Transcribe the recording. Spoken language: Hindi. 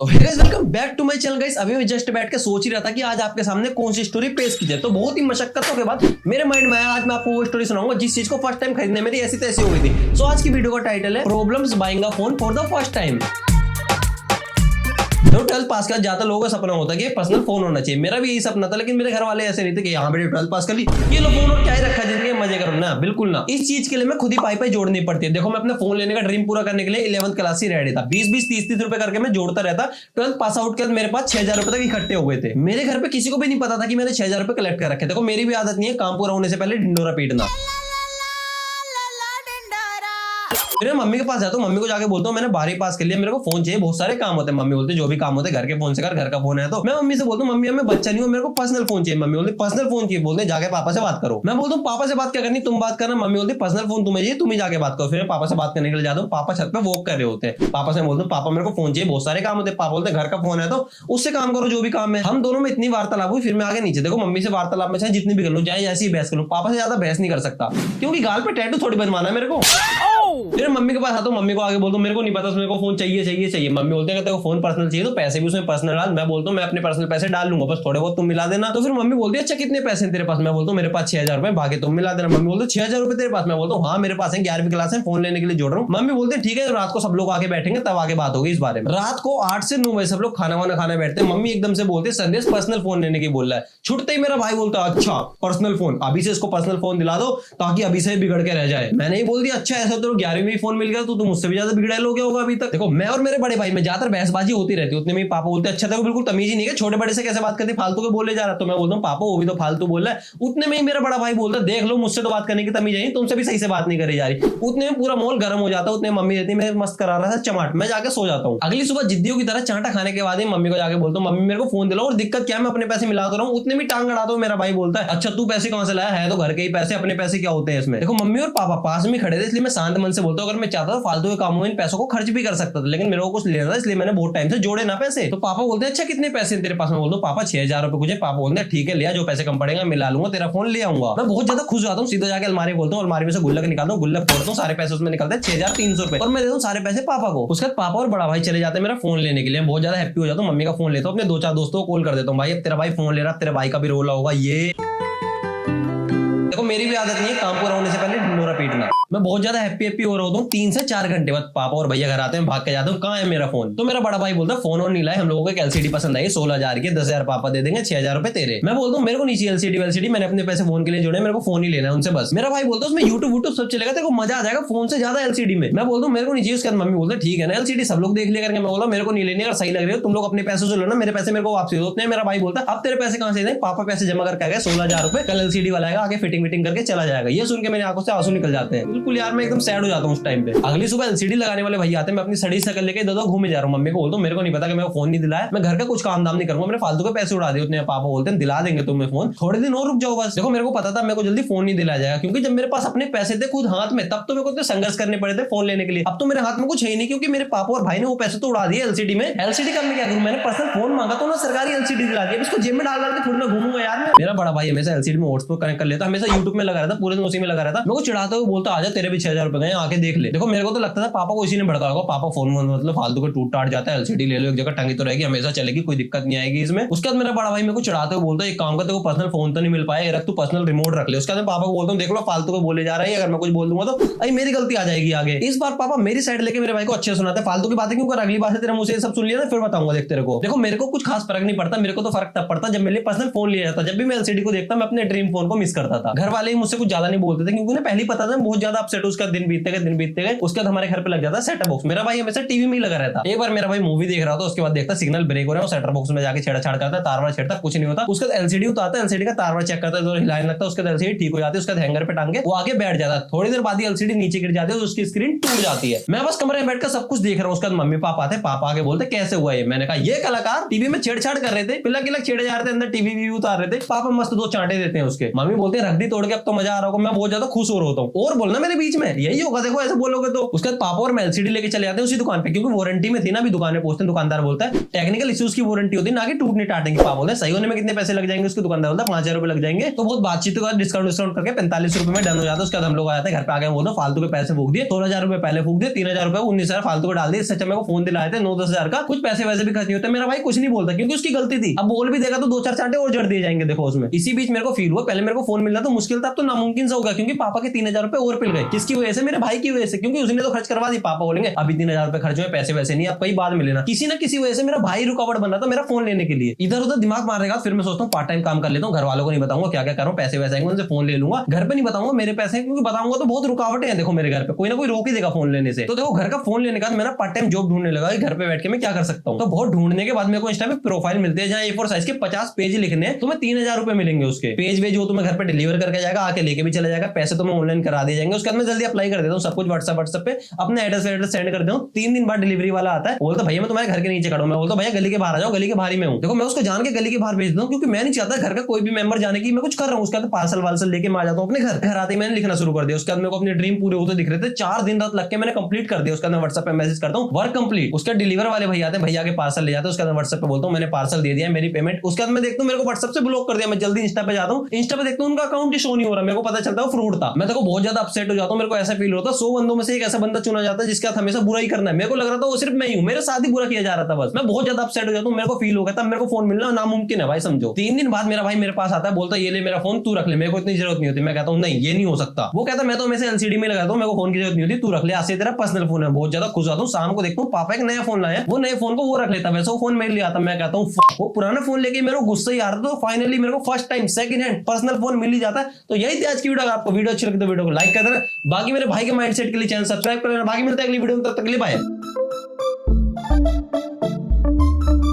Welcome back to my channel guys. अभी मैं जस्ट बैठ के सोच ही रहा था कि आज आपके सामने कौन सी स्टोरी पेश की जाए। तो बहुत ही मशक्कतों के बाद मेरे माइंड में आया आज मैं आपको वो स्टोरी सुनाऊंगा जिस चीज को फर्स्ट टाइम खरीदने मेरी ऐसी तैसी हो गई थी। सो आज की वीडियो का टाइटल है problems buying a phone for the first time. तो 12th पास का ज्यादा लोगों का सपना होता है कि पर्सनल फोन होना चाहिए। मेरा भी यही सपना था, लेकिन मेरे घर वाले ऐसे नहीं थे कि यहाँ बेटे 12th पास कर ली ये लो फोन और क्या ही रखा जिंदगी में मजे करो ना, बिल्कुल ना। इस चीज के लिए मैं खुद ही पाई जोड़नी पड़ती है। देखो मैं अपने फोन लेने का ड्रीम पूरा करने के लिए 11th क्लास ही रेडी था। 20-20 30-30 रुपए करके मैं जोड़ता रहता। 12th पास आउट के बाद मेरे पास 6,000 रुपए तक इकट्ठे हो गए थे। मेरे घर पे किसी को भी नहीं पता था कि मैंने 6,000 रुपए कलेक्ट कर रखे। देखो मेरी भी आदत नहीं है काम पूरा होने से पहले ढिंडोरा पीटना। फिर मैं मम्मी के पास जाता हूँ, मम्मी को जाके बोलता हूँ मैंने 12वीं पास कर लिया, मेरे को फोन चाहिए, बहुत सारे काम होते हैं। मम्मी बोलते जो भी काम होते हैं घर के फोन से कर, घर का फोन है। तो मैं मम्मी से बोलता हूँ मम्मी मैं बच्चा नहीं हूँ, मेरे को पर्सनल फोन चाहिए। मम्मी बोलती पर्सनल फोन चाहिए, बोलते जाके पापा से बात करो। मैं बोलता हूँ पापा से बात क्या करनी, तुम बात करना। मम्मी बोलती पर्सनल फोन तुम्हें चाहिए, तुम ही जाके बात करो। फिर मैं पापा से बात करने के लिए जाता हूँ। पापा छत पे वॉक कर रहे होते हैं। पापा से बोलता हूँ पापा मेरे को फोन चाहिए, बहुत सारे काम होते हैं। पापा बोलते घर का फोन है तो उससे काम करो जो भी काम है। हम दोनों में इतनी वार्तालाप हुई, फिर मैं आगे नीचे। देखो मम्मी से वार्तालाप में चाहे जितनी भी कर लूँ, चाहे ऐसी बहस कर लूँ, पापा से ज्यादा बहस नहीं कर सकता क्योंकि गाल पे टैटू थोड़ी बनवाना है मेरे को। फिर मम्मी के पास आता हूँ, मम्मी को आगे बोलता हूँ मेरे को नहीं पता मेरे को फोन चाहिए चाहिए चाहिए। मम्मी बोलते हैं तेरे को फोन पर्सनल चाहिए तो पैसे भी उसमें पर्सनल डाल। मैं बोलता हूँ मैं अपने पर्सनल पैसे डाल लूंगा, बस थोड़े बहुत तुम मिला देना। तो फिर मम्मी बोलती है अच्छा कितने पैसे हैं तेरे पास। मैं बोलता हूँ मेरे पास 6,000 रुपए, बाकी तुम मिला देना। मम्मी बोलते 6,000 रुपए तेरे पास। मैं बोलता हूँ हाँ मेरे पास है, 11वीं क्लास है, फोन लेने के लिए जोड़ रहा हूँ। मम्मी बोलते हैं ठीक है रात को सब लोग आके बैठेंगे तब आगे बात होगी इस बारे में। रात को 8 से 9 बजे सब लोग खाना वाना खाने बैठते हैं। मम्मी एकदम से बोलते संदेश पर्सनल फोन लेने की बोल रहा है। छुटते ही मेरा भाई बोलता अच्छा पर्सनल फोन, अभी से इसको पर्सनल फोन दिला दो ताकि अभी से बिगड़ के रह जाए। मैंने ही बोल दिया अच्छा ऐसा तो 11वीं में फोन मिल गया तो तुम मुझसे भी ज्यादा बिगड़ैल हो गया होगा अभी तक। देखो मैं और मेरे बड़े भाई में ज्यादातर बहसबाजी होती रहती है। उतने में पापा बोलते अच्छा तेरे को बिल्कुल तमीज ही नहीं है, छोटे बड़े से कैसे बात करते, फालतू के बोले जा रहा। तो मैं बोलता हूँ पापा वो भी तो फालतू बोल रहा है। उतने में ही मेरा बड़ा भाई बोलता देख लो मुझसे तो बात करने की तमीज है, तुमसे भी सही से बात नहीं करी जा रही। उतने में पूरा माहौल गर्म हो जाता है। उतने मम्मी रहती मैं मस्त करा रहा था चमाट, मैं जाके सो जाता हूँ। अगली सुबह जिद्दियों की तरह चांटा खाने के बाद ही मम्मी को जाके बोलता हूँ मम्मी मेरे को फोन दिलाओ और दिक्कत क्या मैं अपने पैसे मिलाता रहा हूँ। उतने में टांग अड़ाता हूँ। मेरा भाई बोलता है अच्छा तू पैसे कहां से लाया है, तो घर के ही पैसे, अपने पैसे क्या होते हैं इसमें। देखो मम्मी और पापा पास में खड़े थे इसलिए मैं शांत मन से बोलता हूँ अगर मैं चाहता था फालतू के कामों में इन पैसों को खर्च भी कर सकता था, लेकिन मेरे को कुछ लेना था इसलिए मैंने बहुत टाइम से जोड़े ना पैसे। तो पापा बोलते हैं अच्छा कितने पैसे तेरे पास। मैं बोलता हूँ पापा 6,000 रुपए कुछ है। पापा बोलते हैं ठीक है लिया, जो पैसे कम पड़ेगा मिला लूंगा, तेरा फोन ले आऊंगा। मैं बहुत ज्यादा खुश जाता हूँ, सीधा जाके अलमारी बोलता हूँ, अलमारी में से गुल्लक निकालता हूँ, गुल्लक फोड़ता हूँ, सारे पैसे उसमें निकलते हैं 6,300 रुपए और मैं देता हूँ सारे पैसे पापा को। उसके बाद पापा और बड़ा भाई चले जाते हैं मेरा फोन लेने के लिए। बहुत ज्यादा हैप्पी हो जाता हूँ। मम्मी का फोन लेता हूँ, अपने 2-4 दोस्तों को कॉल कर देता हूँ भाई अब तेरा भाई फोन ले रहा, तेरे भाई का भी रोला होगा ये। देखो मेरी भी आदत नहीं है काम पूरा होने से पहले ढिंडोरा पीटना। मैं बहुत ज्यादा हैप्पी हो रहा हूँ। 3 से 4 घंटे बाद पापा और भैया घर आते हैं, भाग के जाता हूँ कहाँ है मेरा फोन। तो मेरा बड़ा भाई बोलता है फोन और नहीं लाए, हम लोगों को एक एलसीडी पसंद आई 16,000 की, 10,000 पापा दे देंगे, 6,000 रुपए तेरे। मैं बोलता हूँ मेरे को नीचे एलसीडी वेलसीडी, मैंने अपने पैसे फोन के लिए जोड़े, मेरे को फोन ही लेना है उनसे बस। मेरा भाई बोलता है उसमें यूट्यूब सब चलेगा, तेरे को मजा आ जाएगा फोन से ज्यादा एलसीडी में। मैं बोलता हूँ मेरे को नीचे। उसके बाद मम्मी बोलते ठीक है ना एलसीडी सब लोग देख लिया करके। मैं बोला मेरे को नहीं लेनी, अगर सही लग रही हो तुम लोग अपने पैसे से लो ना, मेरे पैसे मेरे को वापस दो। उतने मेरा भाई बोलता है अब तेरे पैसे कहां से दें, पापा पैसे जमा करके आ गए 16,000 रुपए, कल एलसीडी वाला आएगा आगे फिटिंग विटिंग करके चला जाएगा। ये सुन के मेरी आंखों से आंसू निकल जाते हैं। बिल्कुल यार मैं एकदम सैड हो जाता हूँ उस टाइम पे। अगली सुबह एलसीडी लगाने वाले भैया आते हैं, मैं अपनी सड़ी शकल लेके दो घूमे जा रहा हूँ। मम्मी को बोलता हूँ मेरे को नहीं पता कि मैं फोन नहीं दिलाया, मैं घर का कुछ काम दाम नहीं करूंगा, मैंने फालतू के पैसे उड़ा दिए। उतने पापा बोलते हैं दिला देंगे तुम्हें फोन, थोड़े दिन और रुक जाओ बस। देखो मेरे को पता था मेरे को जल्दी फोन नहीं दिलाया जाएगा क्योंकि जब मेरे पास अपने पैसे थे खुद हाथ में तब तो मेरे को संघर्ष करने पड़े थे फोन लेने के लिए। अब तो मेरे हाथ में कुछ है ही नहीं क्योंकि मेरे पापा और भाई ने वो पैसे तो उड़ा दिए एलसीडी में। एलसीडी का मैं क्या करूं, मैंने पर्सनल फोन मांगा तो ना सरकारी एलसीडी दिला दी। इसको जेब में डाल डाल के थोड़ी ना घूमूंगा यार मैं। मेरा बड़ा भाई हमेशा एलसीडी में हॉटस्पॉट कनेक्ट कर लेता, हमेशा यूट्यूब में लगा रहता, पूरे दिन उसी में लगा रहता। मेरे को चिढ़ाते हुए बोलता आजा तेरे भी 6,000 रुपए गए आके देख ले। देखो मेरे को तो लगता था पापा को इसी ने भड़का होगा, पापा फोन मतलब फालतू के टूट टाट जाता है, एलसीडी ले लो एक जगह टंगी तो रहेगी, हमेशा चलेगी, कोई दिक्कत नहीं आएगी इसमें। उसके बाद मेरा बड़ा भाई मेरे को चिढ़ाते हुए बोलता है एक काम कर, तेरे को पर्सनल फोन तो नहीं मिल पाया, रख तू पर्सनल रिमोट रख ले। उसके बाद पापा को बोलता हूँ देख लो फालतू को बोले जा रहा है, अगर मैं कुछ बोल दूंगा तो अरे मेरी गलती आ जाएगी आगे। इस बार पापा मेरी साइड लेके मेरे भाई को अच्छे सुनाते, फालतू की बातें क्यों कर, अगली बार से तेरे मुंह से सब सुन लिया ना फिर बताऊंगा देख तेरे को। देखो मेरे को कुछ खास फर्क नहीं पड़ता, मेरे को तो फर्क तब पड़ता जब मेरे लिए पर्सनल फोन लिया जाता। जब भी मैं एलसीडी को देखता मैं अपने ड्रीम फोन को मिस करता था। घर वाले मुझसे कुछ ज्यादा नहीं बोलते थे क्योंकि उन्हें पहले ही पता था बहुत ज्यादा अपसेट। उसका दिन बीतते गए। उसके बाद हमारे घर पे लग जाता सेटअप बॉक्स। मेरा भाई हमेशा टीवी में ही लगा रहता। एक बार मेरा भाई मूवी देख रहा था, उसके बाद देखता सिग्नल ब्रेक हो रहा है, सेटअप बॉक्स में जाके छेड़छाड़ करता, तार वार छेड़ता, कुछ नहीं होता। उसके बाद एलसीडी उतारता, एलसीडी का तार वार चेक करता है, हिलाने लगता है, उसके बाद एलसीडी ठीक हो जाती है। उसके बाद हैंगर पे टांग के वो आगे बैठ जाता है। थोड़ी देर बाद एलसीडी नीचे गिर जाती है, उसकी स्क्रीन टूट जाती है। मैं बस कमरे में बैठकर सब कुछ देख रहा हूँ। उसके बाद मम्मी पापा आते, पापा आगे बोलते कैसे हुआ ये। मैंने कहा ये कलाकार टीवी में छेड़छाड़ कर रहे थे, पिलक किलक छेड़े जा रहे थे, अंदर टीवी उतार रहे थे, पापा मस्त 2 चांटे देते हैं उसके। मम्मी बोलते रख दी तोड़ के, अब तो मजा आ रहा होगा। मैं बहुत ज्यादा खुश हो रहा हूँ। हूँ और बोलना मेरे बीच में, यही होगा देखो ऐसे बोलोगे तो। उसके बाद पापा और मैं एलसीडी लेके चले जाते हैं उसी दुकान पे, क्योंकि वारंटी में थी ना। अभी दुकान में पहुंचते हैं, दुकानदार बोलता है टेक्निकल इश्यूज की वारंटी होती है ना कि टूटने टाटने की। पापा बोलते हैं सही होने में कितने पैसे लग जाएंगे, उसके दुकानदार बोलता है 5000 रुपए लग जाएंगे। तो बहुत बातचीत के बाद डिस्काउंट करके 45 रुपए में डन हो जाता है। उसके बाद हम लोग आ जाते हैं घर पे, आ गए बोलते फालतू के पैसे फूक दिए, 16000 रुपए पहले फूक दिए, 3000 रुपए 19000 फालतू को डाल दिए। इससे अच्छा मेरे को फोन दिलाए थे 9-10 हजार का, कुछ पैसे वैसे भी खर्च नहीं होते। मेरा भाई कुछ नहीं बोलता क्योंकि उसकी गलती थी। अब बोल भी देगा तो 2-4 चांटे और जड़ दिए जाएंगे देखो उसमें। इसी बीच मेरे को फील हुआ पहले मेरे को फोन मिलना तो मुश्किल था, अब तो नामुमकिन सा होगा, क्योंकि पापा के 3000 रुपए और पिल गए। किसकी वजह से? मेरे भाई की वजह से, क्योंकि उसने तो खर्च करवा दी। पापा बोलेंगे अभी 3000 रुपए खर्च हुए, पैसे वैसे नहीं, अब कई बाद मिले ना। किसी ना किसी वजह से मेरा भाई रुकावट बन रहा था मेरा फोन लेने के लिए। इधर उधर दिमाग मारने का फिर मैं सोचता हूँ पार्ट टाइम काम कर लेता हूँ, घर वालों को नहीं बताऊंगा क्या क्या कर रहा हूँ, पैसे वैसे आएंगे उनसे फोन ले लूंगा। घर पे नहीं बताऊंगा मेरे पैसे, क्योंकि बताऊंगा तो बहुत रुकावटें हैं देखो मेरे घर पे, कोई ना कोई रोक ही देगा फोन लेने से। तो देखो घर का फोन लेने का मेरा पार्ट टाइम जॉब ढूंढने लगा, घर पे बैठ के मैं क्या कर सकता हूँ। तो बहुत ढूंढने के बाद मेरे को इंस्टा पे प्रोफाइल मिलती है जहाँ A4 साइज के 50 पेज लिखने हैं, तुम्हें 3000 रुपए मिलेंगे। उसके पेज वेज वो तुम्हें घर पे डिलीवर करके जाएगा, आके लेके भी चला जाएगा, पैसे तुम्हें ऑनलाइन करा दिए जाएंगे। उसके बाद मैं जल्दी अप्लाई कर देता हूँ सब कुछ व्हाट्सएप पे, अपने एड्रेस सेंड कर देता हूँ। 3 दिन बाद डिलीवरी वाला आता है, बोलता भैया मैं तुम्हारे घर के नीचे खड़ा हूं। मैं बोलता भैया गली के बाहर आ जाओ, गली के बाहर ही मैं हूँ। देखो मैं उसको जान के गली के बाहर भेज दूं, क्योंकि मैं नहीं चाहता घर का कोई भी मेंबर जाने की मैं कुछ कर रहा हूँ। उसके बाद पार्सल वार्सल लेके मैं आ जाता हूँ अपने घर। घर आते ही मैंने लिखना शुरू कर दिया। उसके बाद मेरे को अपने ड्रीम पूरे होते दिख रहे थे। 4 दिन रात लग के मैंने कंप्लीट कर दिया। उसके बाद व्हाट्सएप पे मैसेज करता हूँ वर्क कंप्लीट। उसके डिलीवर वाले भैया आते हैं, भैया के पार्सल ले जाते हैं। उसके बाद व्हाट्सएप पे बोलता हूँ मैंने पार्सल दे दिया, मेरी पेमेंट। उसके बाद मैं देखता हूँ मेरे को व्हाट्सएप से ब्लॉक कर दिया। मैं जल्दी इंस्टा पे जाता हूँ, इंस्टा पे देखता हूँ उनका अकाउंट ही शो नहीं हो रहा। मेरे को पता चलता है फ्रॉड था। मैं देखो बहुत ज्यादा अपसेट हो जाता हूँ। मेरे को ऐसा फील होता है 100 बंदों में से एक ऐसा बंदा चुना जाता है जिसके साथ हमेशा बुरा ही करना है। मेरे को लग रहा था वो सिर्फ मैं ही हूँ, मेरे साथ ही बुरा किया जा रहा था बस। मैं बहुत ज्यादा अपसेट हो जाता हूँ, मेरे को फील हो गया था मेरे को फोन मिलना नामुमकिन है भाई, समझो। 3 दिन बाद मेरा भाई मेरे पास आता है, बोलता है ये ले मेरा फोन तू रख ले, मेरे को इतनी जरूरत नहीं होती। मैं कहता हूँ नहीं ये नहीं हो सकता। वो कहता है मैं तो हमेशा एलसीडी में लगाता हूँ, मेरे को फोन की जरूरत नहीं होती, तू रख ले, आज से तेरा पर्सनल फोन है। बहुत ज्यादा खुश होता हूँ। शाम को देखता हूँ पापा एक नया फोन लाया, वो नए फोन को वो रख लेता, वैसे वो फोन मेरे लिए आता। मैं कहता हूँ वो पुराना फोन लेके मेरे को गुस्सा ही आ रहा था। तो फाइनली मेरे को first time second hand personal phone मिल ही जाता है। तो यही थी आज की वीडियो। आपको वीडियो अच्छी लगी तो वीडियो को लाइक कर देना। बाकी मेरे भाई के माइंडसेट के लिए चैनल सब्सक्राइब कर लेना। बाकी मिलता है अगली वीडियो में, तब तक के लिए बाय।